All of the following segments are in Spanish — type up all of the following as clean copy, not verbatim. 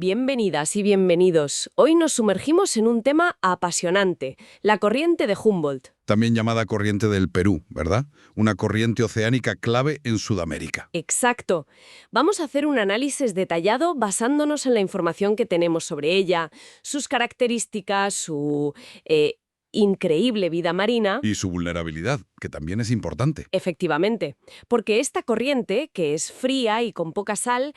Bienvenidas y bienvenidos. Hoy nos sumergimos en un tema apasionante, la corriente de Humboldt. También llamada corriente del Perú, ¿verdad? Una corriente oceánica clave en Sudamérica. Exacto. Vamos a hacer un análisis detallado basándonos en la información que tenemos sobre ella, sus características, su increíble vida marina. Y su vulnerabilidad, que también es importante. Efectivamente, porque esta corriente, que es fría y con poca sal,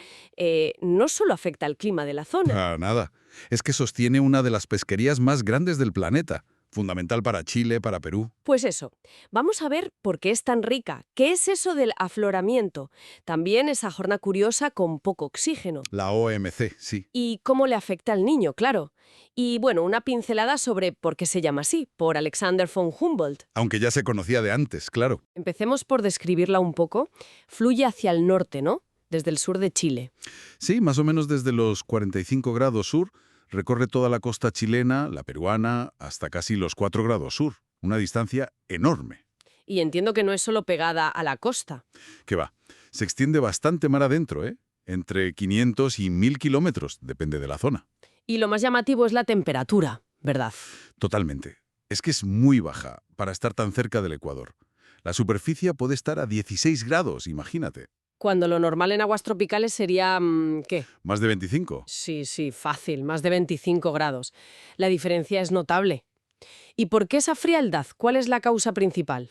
no solo afecta al clima de la zona. Ah, nada. Es que sostiene una de las pesquerías más grandes del planeta. Fundamental para Chile, para Perú. Pues eso, vamos a ver por qué es tan rica, qué es eso del afloramiento, también esa jornada curiosa con poco oxígeno, La OMC, sí. y cómo le afecta al niño, claro. Y bueno, una pincelada sobre por qué se llama así, por Alexander von Humboldt. Aunque ya se conocía de antes, claro. Empecemos por describirla un poco. Fluye hacia el norte, ¿no? Desde el sur de Chile. Sí, más o menos desde los 45 grados sur, recorre toda la costa chilena, la peruana, hasta casi los 4 grados sur. Una distancia enorme. Y entiendo que no es solo pegada a la costa. Que va, se extiende bastante mar adentro, ¿eh? Entre 500 y 1000 kilómetros, depende de la zona. Y lo más llamativo es la temperatura, ¿verdad? Totalmente. Es que es muy baja para estar tan cerca del Ecuador. La superficie puede estar a 16 grados, imagínate. Cuando lo normal en aguas tropicales sería, ¿qué? Más de 25. Sí, fácil, más de 25 grados. La diferencia es notable. ¿Y por qué esa frialdad? ¿Cuál es la causa principal?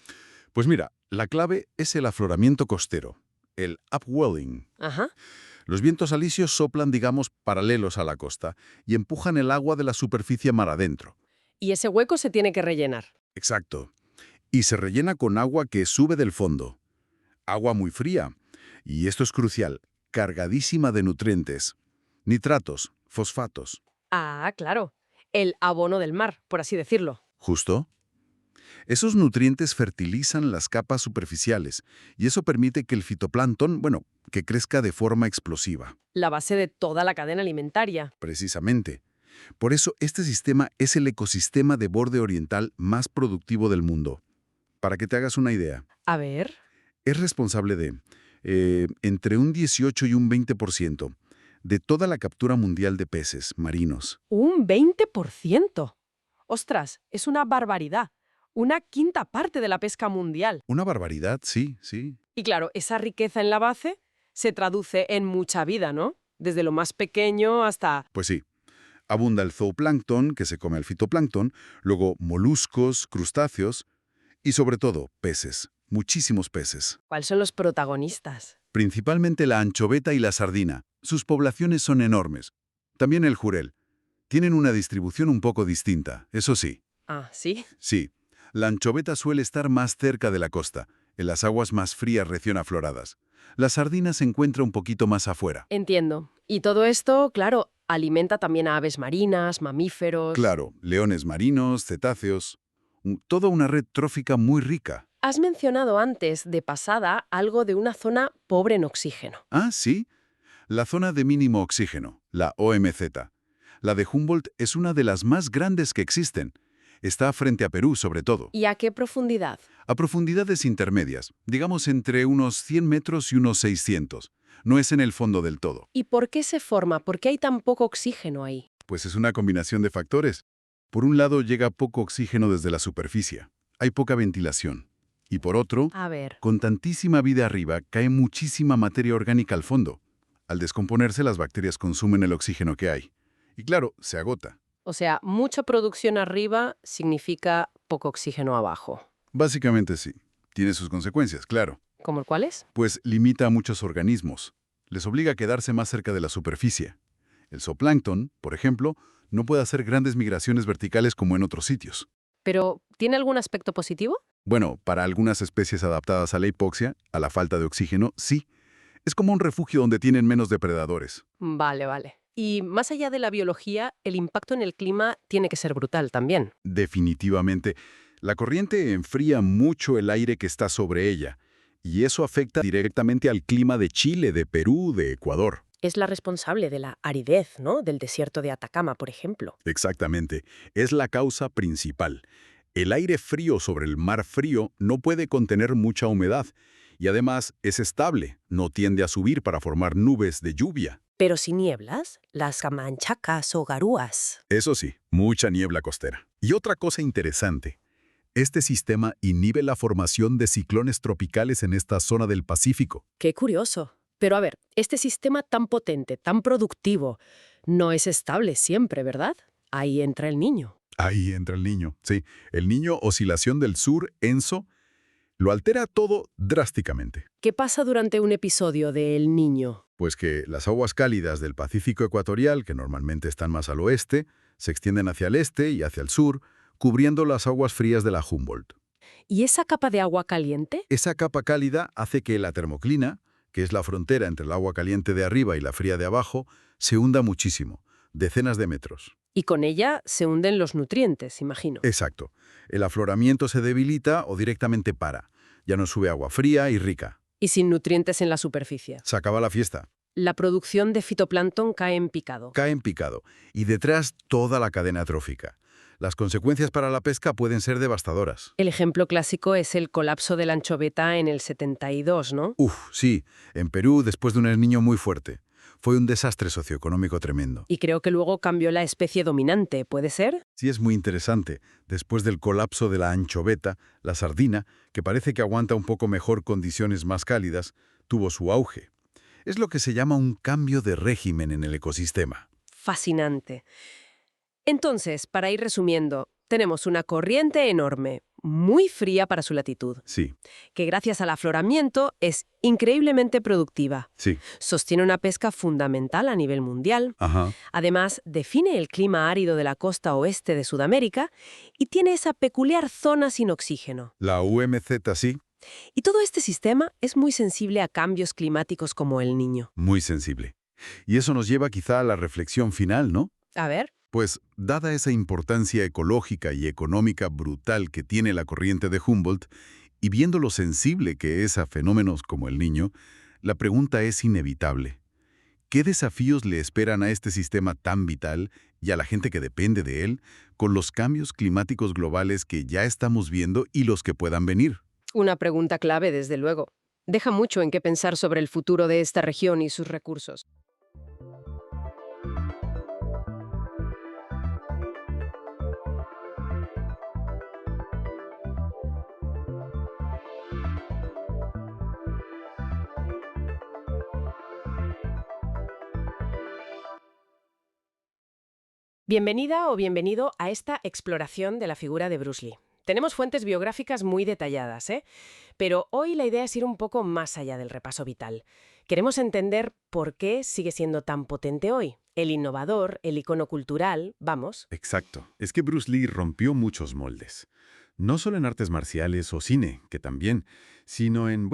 Pues mira, la clave es el afloramiento costero, el upwelling. Ajá. Los vientos alisios soplan, digamos, paralelos a la costa y empujan el agua de la superficie mar adentro. Y ese hueco se tiene que rellenar. Exacto. Y se rellena con agua que sube del fondo. Agua muy fría. Y esto es crucial, cargadísima de nutrientes. Nitratos, fosfatos. Ah, claro. El abono del mar, por así decirlo. ¿Justo? Esos nutrientes fertilizan las capas superficiales y eso permite que el fitoplancton, que crezca de forma explosiva. La base de toda la cadena alimentaria. Precisamente. Por eso este sistema es el ecosistema de borde oriental más productivo del mundo. Para que te hagas una idea, A ver. es responsable de entre un 18 y un 20% de toda la captura mundial de peces marinos. ¡Un 20%! ¡Ostras! Es una barbaridad. Una quinta parte de la pesca mundial. Una barbaridad, sí, sí. Y claro, esa riqueza en la base se traduce en mucha vida, ¿no? Desde lo más pequeño hasta... Pues sí. Abunda el zooplancton, que se come al fitoplancton, luego moluscos, crustáceos y sobre todo peces, muchísimos peces. ¿Cuáles son los protagonistas? Principalmente la anchoveta y la sardina. Sus poblaciones son enormes. También el jurel. Tienen una distribución un poco distinta, eso sí. Ah, ¿sí? Sí, la anchoveta suele estar más cerca de la costa, en las aguas más frías recién afloradas. La sardina se encuentra un poquito más afuera. Entiendo. Y todo esto, claro, alimenta también a aves marinas, mamíferos... Claro, leones marinos, cetáceos. Toda una red trófica muy rica. Has mencionado antes, de pasada, algo de una zona pobre en oxígeno. Ah, sí. La zona de mínimo oxígeno, la OMZ. La de Humboldt es una de las más grandes que existen. Está frente a Perú, sobre todo. ¿Y a qué profundidad? A profundidades intermedias, digamos entre unos 100 metros y unos 600. No es en el fondo del todo. ¿Y por qué se forma? ¿Por qué hay tan poco oxígeno ahí? Pues es una combinación de factores. Por un lado llega poco oxígeno desde la superficie. Hay poca ventilación. Y por otro, A ver... con tantísima vida arriba, cae muchísima materia orgánica al fondo. Al descomponerse, las bacterias consumen el oxígeno que hay. Y claro, se agota. O sea, mucha producción arriba significa poco oxígeno abajo. Básicamente sí. Tiene sus consecuencias, claro. ¿Cómo cuáles? Pues limita a muchos organismos. Les obliga a quedarse más cerca de la superficie. El zooplancton, por ejemplo, no puede hacer grandes migraciones verticales como en otros sitios. ¿Pero tiene algún aspecto positivo? Bueno, para algunas especies adaptadas a la hipoxia, a la falta de oxígeno, sí. Es como un refugio donde tienen menos depredadores. Vale. Y más allá de la biología, el impacto en el clima tiene que ser brutal también. Definitivamente. La corriente enfría mucho el aire que está sobre ella, y eso afecta directamente al clima de Chile, de Perú, de Ecuador. Es la responsable de la aridez, ¿no? Del desierto de Atacama, por ejemplo. Exactamente. Es la causa principal. El aire frío sobre el mar frío no puede contener mucha humedad, Y además es estable, no tiende a subir para formar nubes de lluvia. Pero sin nieblas, las camanchacas o garúas. Eso sí, mucha niebla costera. Y otra cosa interesante, este sistema inhibe la formación de ciclones tropicales en esta zona del Pacífico. Qué curioso. Pero a ver, este sistema tan potente, tan productivo, no es estable siempre, ¿verdad? Ahí entra el niño. Ahí entra el niño. Sí, el niño oscilación del sur, ENSO, lo altera todo drásticamente. ¿Qué pasa durante un episodio de El Niño? Pues que las aguas cálidas del Pacífico ecuatorial, que normalmente están más al oeste, se extienden hacia el este y hacia el sur, cubriendo las aguas frías de la Humboldt. ¿Y esa capa de agua caliente? Esa capa cálida hace que la termoclina, que es la frontera entre el agua caliente de arriba y la fría de abajo, se hunda muchísimo, decenas de metros. Y con ella se hunden los nutrientes, imagino. Exacto. El afloramiento se debilita o directamente para. Ya no sube agua fría y rica. Y sin nutrientes en la superficie. Se acaba la fiesta. La producción de fitoplancton cae en picado. Cae en picado. Y detrás toda la cadena trófica. Las consecuencias para la pesca pueden ser devastadoras. El ejemplo clásico es el colapso de la anchoveta en el 72, ¿no? Sí. En Perú, después de un El Niño muy fuerte. Fue un desastre socioeconómico tremendo. Y creo que luego cambió la especie dominante, ¿puede ser? Sí, es muy interesante. Después del colapso de la anchoveta, la sardina, que parece que aguanta un poco mejor condiciones más cálidas, tuvo su auge. Es lo que se llama un cambio de régimen en el ecosistema. Fascinante. Entonces, para ir resumiendo, tenemos una corriente enorme, muy fría para su latitud, Sí, que gracias al afloramiento es increíblemente productiva. sí. Sostiene una pesca fundamental a nivel mundial. Ajá. Además, define el clima árido de la costa oeste de Sudamérica y tiene esa peculiar zona sin oxígeno. La UMZ sí, Y todo este sistema es muy sensible a cambios climáticos como el Niño. muy sensible. Y eso nos lleva quizá a la reflexión final, ¿no? A ver. Pues, dada esa importancia ecológica y económica brutal que tiene la corriente de Humboldt, y viendo lo sensible que es a fenómenos como el Niño, la pregunta es inevitable. ¿Qué desafíos le esperan a este sistema tan vital y a la gente que depende de él con los cambios climáticos globales que ya estamos viendo y los que puedan venir? Una pregunta clave, desde luego. Deja mucho en qué pensar sobre el futuro de esta región y sus recursos. Bienvenida o bienvenido a esta exploración de la figura de Bruce Lee. Tenemos fuentes biográficas muy detalladas, pero hoy la idea es ir un poco más allá del repaso vital. Queremos entender por qué sigue siendo tan potente hoy. El innovador, el icono cultural, vamos. Exacto. Es que Bruce Lee rompió muchos moldes. No solo en artes marciales o cine, que también, sino en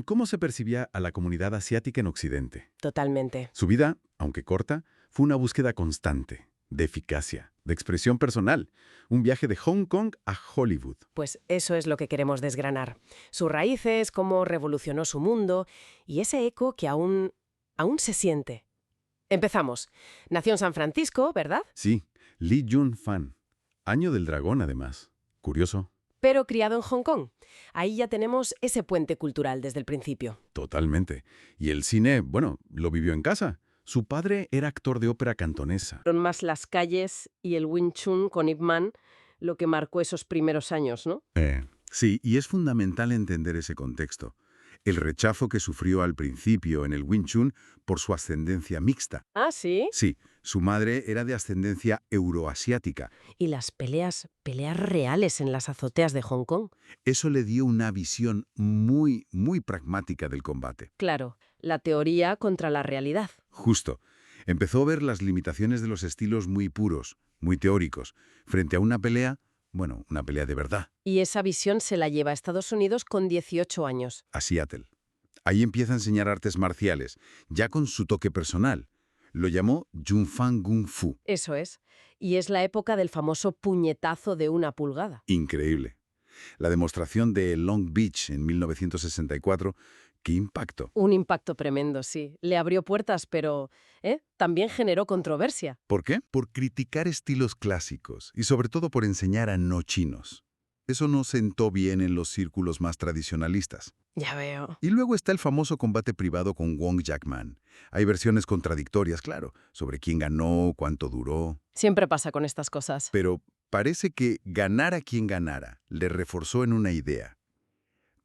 cómo se percibía a la comunidad asiática en Occidente. Totalmente. Su vida, aunque corta, fue una búsqueda constante, de eficacia, de expresión personal, un viaje de Hong Kong a Hollywood. Pues eso es lo que queremos desgranar. Sus raíces, cómo revolucionó su mundo y ese eco que aún se siente. Empezamos. Nació en San Francisco, ¿verdad? Sí, Lee Jun-fan. Año del dragón, además. Curioso. Pero criado en Hong Kong. Ahí ya tenemos ese puente cultural desde el principio. Totalmente. Y el cine, lo vivió en casa. Su padre era actor de ópera cantonesa. Fueron más las calles y el Wing Chun con Ip Man lo que marcó esos primeros años, ¿no? Sí, y es fundamental entender ese contexto. El rechazo que sufrió al principio en el Wing Chun por su ascendencia mixta. Ah, ¿sí? Sí, su madre era de ascendencia euroasiática. Y las peleas reales en las azoteas de Hong Kong. Eso le dio una visión muy, muy pragmática del combate. Claro, la teoría contra la realidad. Justo. Empezó a ver las limitaciones de los estilos muy puros, muy teóricos, frente a una pelea, una pelea de verdad, Y esa visión se la lleva a Estados Unidos con 18 años. a Seattle. Ahí empieza a enseñar artes marciales, ya con su toque personal. Lo llamó Junfan Gung Fu. Eso es. Y es la época del famoso puñetazo de 1 pulgada. Increíble. La demostración de Long Beach en 1964, ¡qué impacto! Un impacto tremendo, sí. Le abrió puertas, pero también generó controversia. ¿Por qué? Por criticar estilos clásicos y sobre todo por enseñar a no chinos. Eso no sentó bien en los círculos más tradicionalistas. Ya veo. Y luego está el famoso combate privado con Wong Jackman. Hay versiones contradictorias, claro, sobre quién ganó, cuánto duró, Siempre pasa con estas cosas. pero parece que ganar a quien ganara le reforzó en una idea.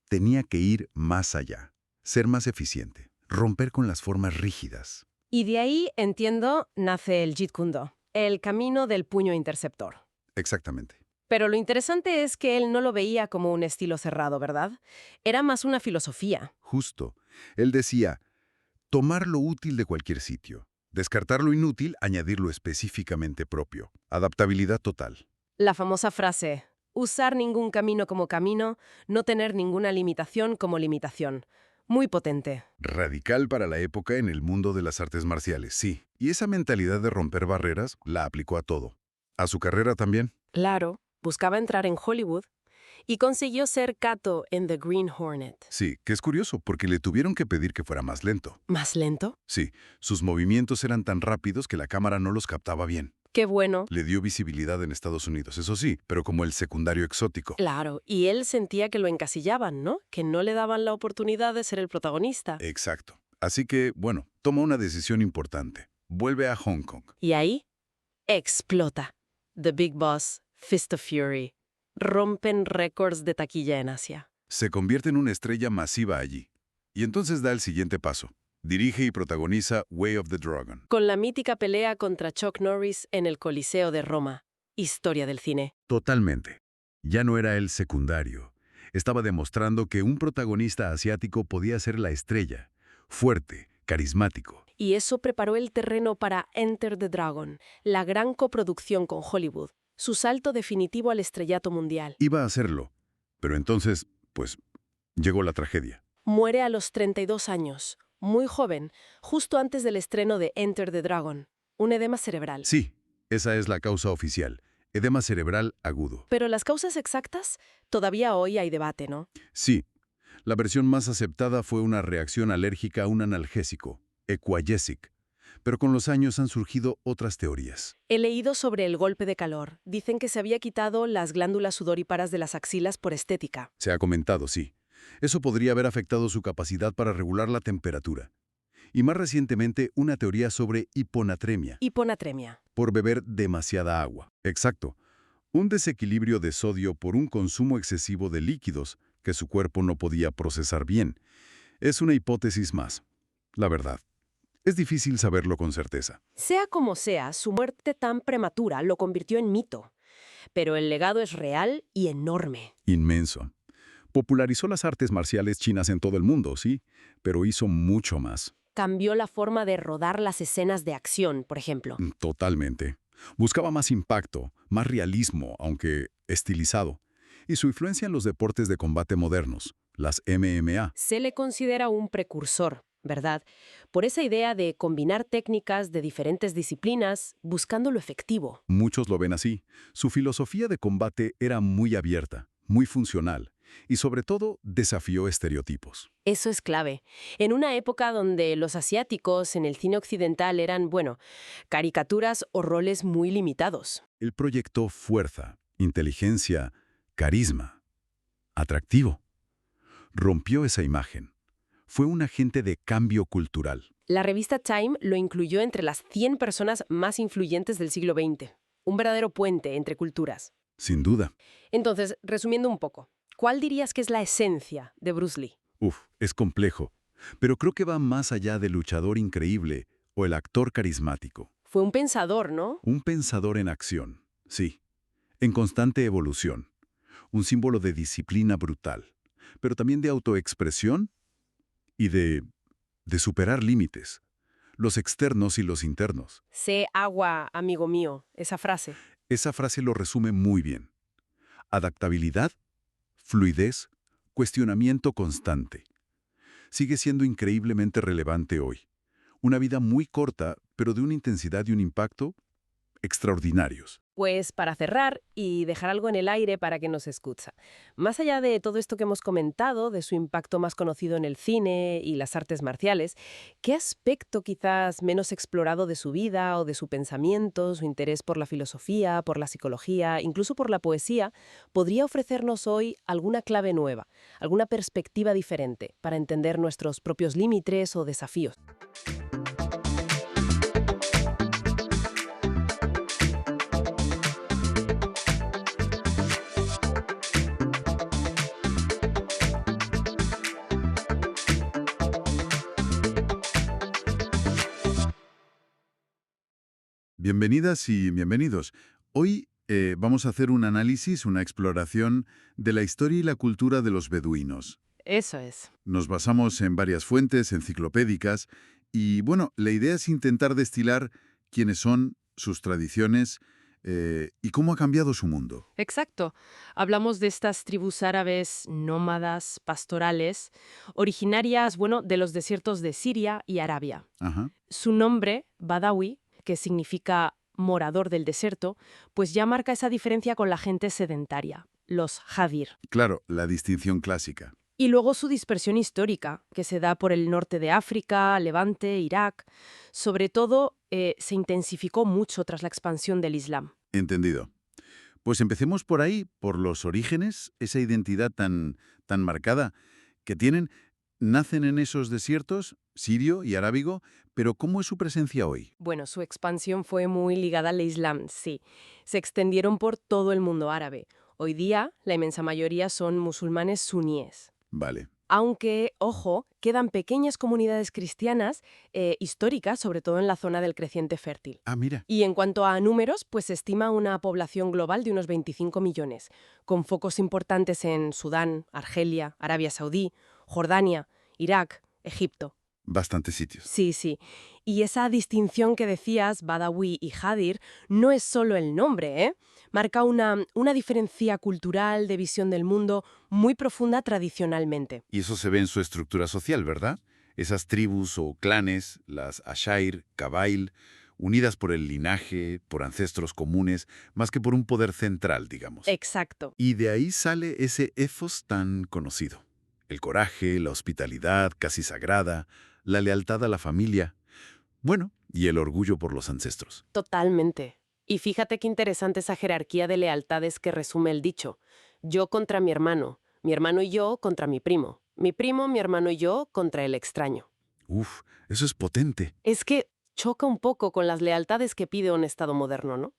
Tenía que ir más allá, ser más eficiente, romper con las formas rígidas. Y de ahí, entiendo, nace el Jeet Kune Do, el camino del puño interceptor. Exactamente. Pero lo interesante es que él no lo veía como un estilo cerrado, ¿verdad? Era más una filosofía. Justo. Él decía, tomar lo útil de cualquier sitio, descartar lo inútil, añadir lo específicamente propio. Adaptabilidad total. La famosa frase, usar ningún camino como camino, no tener ninguna limitación como limitación. Muy potente. Radical para la época en el mundo de las artes marciales, sí. Y esa mentalidad de romper barreras la aplicó a todo. A su carrera también. Claro, buscaba entrar en Hollywood y consiguió ser Kato en The Green Hornet. Sí, que es curioso, porque le tuvieron que pedir que fuera más lento. ¿Más lento? Sí, sus movimientos eran tan rápidos que la cámara no los captaba bien. Qué bueno. Le dio visibilidad en Estados Unidos, eso sí, pero como el secundario exótico. Claro, y él sentía que lo encasillaban, ¿no? Que no le daban la oportunidad de ser el protagonista. Exacto. Así que, bueno, toma una decisión importante. Vuelve a Hong Kong. Y ahí explota. The Big Boss, Fist of Fury. Rompen récords de taquilla en Asia. Se convierte en una estrella masiva allí. Y entonces da el siguiente paso. Dirige y protagoniza Way of the Dragon. Con la mítica pelea contra Chuck Norris en el Coliseo de Roma. Historia del cine. Totalmente. Ya no era el secundario. Estaba demostrando que un protagonista asiático podía ser la estrella. Fuerte, carismático. Y eso preparó el terreno para Enter the Dragon, la gran coproducción con Hollywood, su salto definitivo al estrellato mundial. Iba a hacerlo. Pero entonces, pues, llegó la tragedia. Muere a los 32 años, muy joven, justo antes del estreno de Enter the Dragon, un edema cerebral. Sí, esa es la causa oficial. Edema cerebral agudo. Pero las causas exactas, todavía hoy hay debate, ¿no? Sí, la versión más aceptada fue una reacción alérgica a un analgésico, Equagesic. Pero con los años han surgido otras teorías. He leído sobre el golpe de calor. Dicen que se había quitado las glándulas sudoríparas de las axilas por estética. Se ha comentado, sí. Eso podría haber afectado su capacidad para regular la temperatura. Y más recientemente, una teoría sobre hiponatremia, Hiponatremia. por beber demasiada agua. Exacto. Un desequilibrio de sodio por un consumo excesivo de líquidos que su cuerpo no podía procesar bien. Es una hipótesis más. La verdad. Es difícil saberlo con certeza. Sea como sea, su muerte tan prematura lo convirtió en mito. Pero el legado es real y enorme. Inmenso. Popularizó las artes marciales chinas en todo el mundo, sí, pero hizo mucho más. Cambió la forma de rodar las escenas de acción, por ejemplo. Totalmente. Buscaba más impacto, más realismo, aunque estilizado. Y su influencia en los deportes de combate modernos, las MMA. Se le considera un precursor, ¿verdad? Por esa idea de combinar técnicas de diferentes disciplinas buscando lo efectivo. Muchos lo ven así. Su filosofía de combate era muy abierta, muy funcional, y sobre todo desafió estereotipos. Eso es clave. En una época donde los asiáticos en el cine occidental eran, bueno, caricaturas o roles muy limitados. Él proyectó fuerza, inteligencia, carisma, atractivo. Rompió esa imagen. Fue un agente de cambio cultural. La revista Time lo incluyó entre las 100 personas más influyentes del siglo XX. Un verdadero puente entre culturas. Sin duda. Entonces, resumiendo un poco, ¿cuál dirías que es la esencia de Bruce Lee? Es complejo, pero creo que va más allá del luchador increíble o el actor carismático. Fue un pensador, ¿no? Un pensador en acción, sí, en constante evolución. Un símbolo de disciplina brutal, pero también de autoexpresión y de superar límites, los externos y los internos. Sé agua, amigo mío, esa frase. Esa frase lo resume muy bien. Adaptabilidad, fluidez, cuestionamiento constante. Sigue siendo increíblemente relevante hoy. Una vida muy corta, pero de una intensidad y un impacto extraordinarios. Pues para cerrar y dejar algo en el aire para que nos escucha. Más allá de todo esto que hemos comentado, de su impacto más conocido en el cine y las artes marciales, ¿qué aspecto quizás menos explorado de su vida o de su pensamiento, su interés por la filosofía, por la psicología, incluso por la poesía, podría ofrecernos hoy alguna clave nueva, alguna perspectiva diferente para entender nuestros propios límites o desafíos? Bienvenidas y bienvenidos. Hoy vamos a hacer un análisis, una exploración de la historia y la cultura de los beduinos. Eso es. Nos basamos en varias fuentes enciclopédicas y, bueno, la idea es intentar destilar quiénes son, sus tradiciones y cómo ha cambiado su mundo. Exacto. Hablamos de estas tribus árabes nómadas, pastorales, originarias, bueno, de los desiertos de Siria y Arabia. Ajá. Su nombre, Badawi, que significa morador del desierto, pues ya marca esa diferencia con la gente sedentaria, los Hadir. Claro, la distinción clásica. Y luego su dispersión histórica, que se da por el norte de África, Levante, Irak. Sobre todo, se intensificó mucho tras la expansión del Islam. Entendido. Pues empecemos por ahí, por los orígenes, esa identidad tan marcada que tienen. Nacen en esos desiertos, sirio y arábigo, pero ¿cómo es su presencia hoy? Bueno, su expansión fue muy ligada al Islam, sí. Se extendieron por todo el mundo árabe. Hoy día, la inmensa mayoría son musulmanes suníes. Vale. Aunque, ojo, quedan pequeñas comunidades cristianas históricas, sobre todo en la zona del creciente fértil. Ah, mira. Y en cuanto a números, pues se estima una población global de unos 25 millones, con focos importantes en Sudán, Argelia, Arabia Saudí, Jordania, Irak, Egipto. Bastantes sitios. Sí, sí. Y esa distinción que decías, Badawi y Hadir, no es solo el nombre, ¿eh? Marca una diferencia cultural, de visión del mundo, muy profunda tradicionalmente. Y eso se ve en su estructura social, ¿verdad? Esas tribus o clanes, las Ashair, Kabail, unidas por el linaje, por ancestros comunes, más que por un poder central, digamos. Exacto. Y de ahí sale ese ethos tan conocido. El coraje, la hospitalidad casi sagrada, la lealtad a la familia. Bueno, y el orgullo por los ancestros. Totalmente. Y fíjate qué interesante esa jerarquía de lealtades que resume el dicho. Yo contra mi hermano y yo contra mi primo, mi hermano y yo contra el extraño. Uf, eso es potente. Es que choca un poco con las lealtades que pide un Estado moderno, ¿no?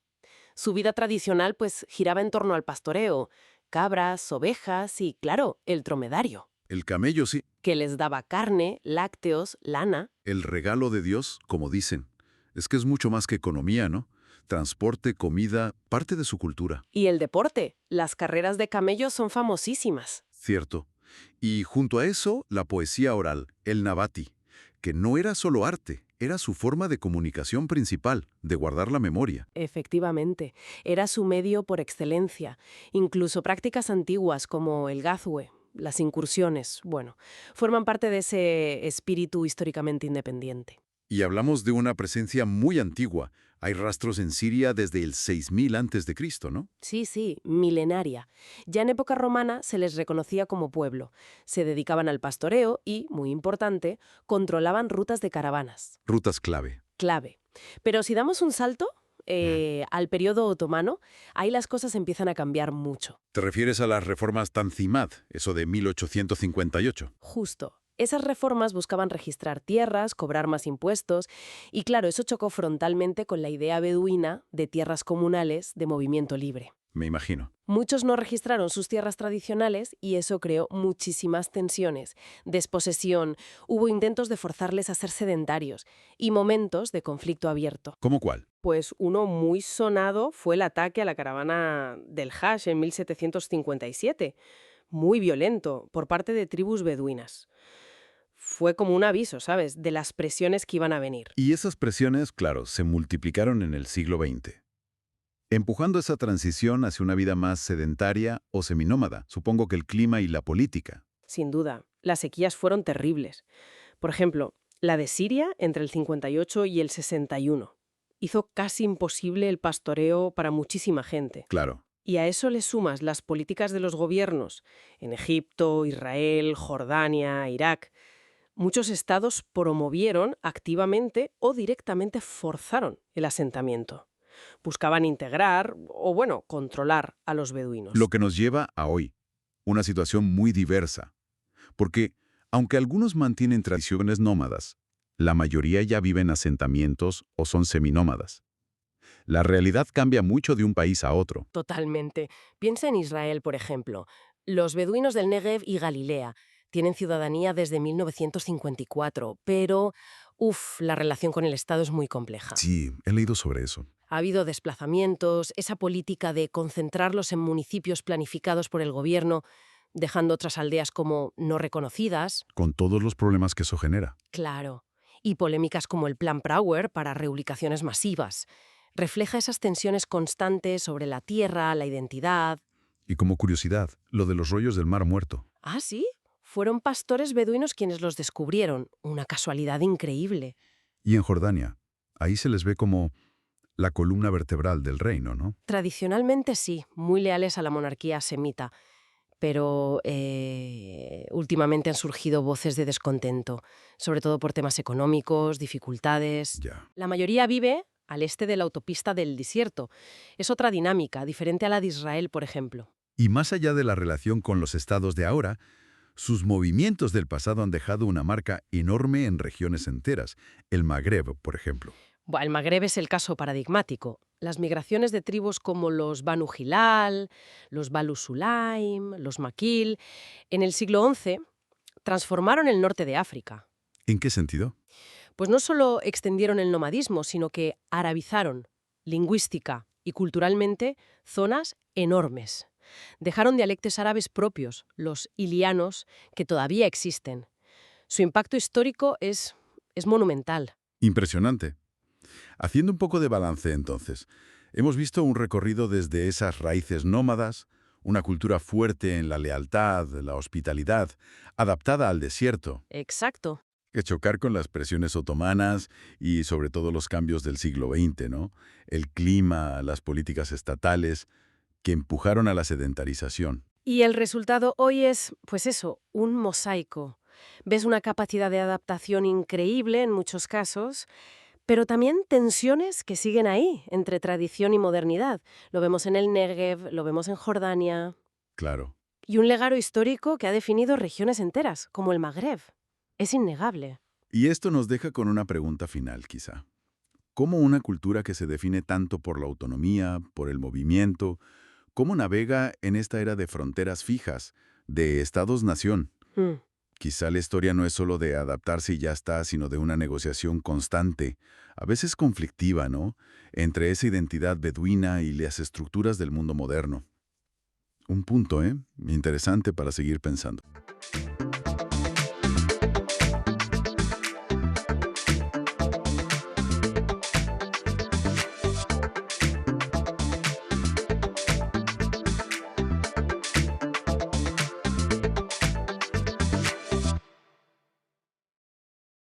Su vida tradicional pues giraba en torno al pastoreo, cabras, ovejas y, claro, el dromedario, El camello sí, que les daba carne, lácteos, lana. el regalo de Dios, como dicen. Es que es mucho más que economía, ¿no? Transporte, comida, parte de su cultura. Y el deporte. Las carreras de camellos son famosísimas. Cierto. Y junto a eso, la poesía oral, el nabati, que no era solo arte, era su forma de comunicación principal, de guardar la memoria. Efectivamente, era su medio por excelencia. Incluso prácticas antiguas como el gazue, las incursiones, bueno, forman parte de ese espíritu históricamente independiente. Y hablamos de una presencia muy antigua. Hay rastros en Siria desde el 6000 a.C., ¿no? Sí, sí, milenaria. Ya en época romana se les reconocía como pueblo. Se dedicaban al pastoreo y, muy importante, controlaban rutas de caravanas. Rutas clave. Clave. Pero si damos un salto al periodo otomano, ahí las cosas empiezan a cambiar mucho. ¿Te refieres a las reformas Tanzimat, eso de 1858? Justo. Esas reformas buscaban registrar tierras, cobrar más impuestos, y claro, eso chocó frontalmente con la idea beduina de tierras comunales de movimiento libre. Me imagino. Muchos no registraron sus tierras tradicionales y eso creó muchísimas tensiones, desposesión, hubo intentos de forzarles a ser sedentarios y momentos de conflicto abierto. ¿Cómo cuál? Pues uno muy sonado fue el ataque a la caravana del Hajj en 1757, muy violento, por parte de tribus beduinas. Fue como un aviso, ¿sabes?, de las presiones que iban a venir. Y esas presiones, claro, se multiplicaron en el siglo XX, empujando esa transición hacia una vida más sedentaria o seminómada. Supongo que el clima y la política. Sin duda, las sequías fueron terribles. Por ejemplo, la de Siria entre el 58 y el 61. hizo casi imposible el pastoreo para muchísima gente. Claro. Y a eso le sumas las políticas de los gobiernos en Egipto, Israel, Jordania, Irak. Muchos estados promovieron activamente o directamente forzaron el asentamiento. Buscaban integrar o, bueno, controlar a los beduinos. Lo que nos lleva a hoy, una situación muy diversa. Porque, aunque algunos mantienen tradiciones nómadas, la mayoría ya viven en asentamientos o son seminómadas. La realidad cambia mucho de un país a otro. Totalmente. Piensa en Israel, por ejemplo. Los beduinos del Negev y Galilea tienen ciudadanía desde 1954, pero, la relación con el Estado es muy compleja. Sí, he leído sobre eso. Ha habido desplazamientos, esa política de concentrarlos en municipios planificados por el gobierno, dejando otras aldeas como no reconocidas. Con todos los problemas que eso genera. Claro. Y polémicas como el Plan Brouwer para reubicaciones masivas. Refleja esas tensiones constantes sobre la tierra, la identidad. Y como curiosidad, lo de los rollos del Mar Muerto. ¿Ah, sí? Fueron pastores beduinos quienes los descubrieron. Una casualidad increíble. Y en Jordania, ahí se les ve como la columna vertebral del reino, ¿no? Tradicionalmente sí, muy leales a la monarquía semita. Pero últimamente han surgido voces de descontento, sobre todo por temas económicos, dificultades. Ya. La mayoría vive al este de la autopista del desierto. Es otra dinámica, diferente a la de Israel, por ejemplo. Y más allá de la relación con los estados de ahora, sus movimientos del pasado han dejado una marca enorme en regiones enteras. El Magreb, por ejemplo. El Magreb es el caso paradigmático. Las migraciones de tribus como los Banu Hilal, los Balu Sulaim, los Maquil, en el siglo XI transformaron el norte de África. ¿En qué sentido? Pues no solo extendieron el nomadismo, sino que arabizaron, lingüística y culturalmente, zonas enormes. Dejaron dialectos árabes propios, los ilianos, que todavía existen. Su impacto histórico es monumental. Impresionante. Haciendo un poco de balance, entonces, hemos visto un recorrido desde esas raíces nómadas, una cultura fuerte en la lealtad, la hospitalidad, adaptada al desierto, Exacto. que chocar con las presiones otomanas y sobre todo los cambios del siglo XX, ¿no? El clima, las políticas estatales, que empujaron a la sedentarización. Y el resultado hoy es, pues eso, un mosaico. Ves una capacidad de adaptación increíble en muchos casos, pero también tensiones que siguen ahí, entre tradición y modernidad. Lo vemos en el Negev, lo vemos en Jordania. Claro. Y un legado histórico que ha definido regiones enteras, como el Magreb. Es innegable. Y esto nos deja con una pregunta final, quizá. ¿Cómo una cultura que se define tanto por la autonomía, por el movimiento, cómo navega en esta era de fronteras fijas, de estados-nación? Mm. Quizá la historia no es solo de adaptarse y ya está, sino de una negociación constante, a veces conflictiva, ¿no?, entre esa identidad beduina y las estructuras del mundo moderno. Un punto, interesante para seguir pensando.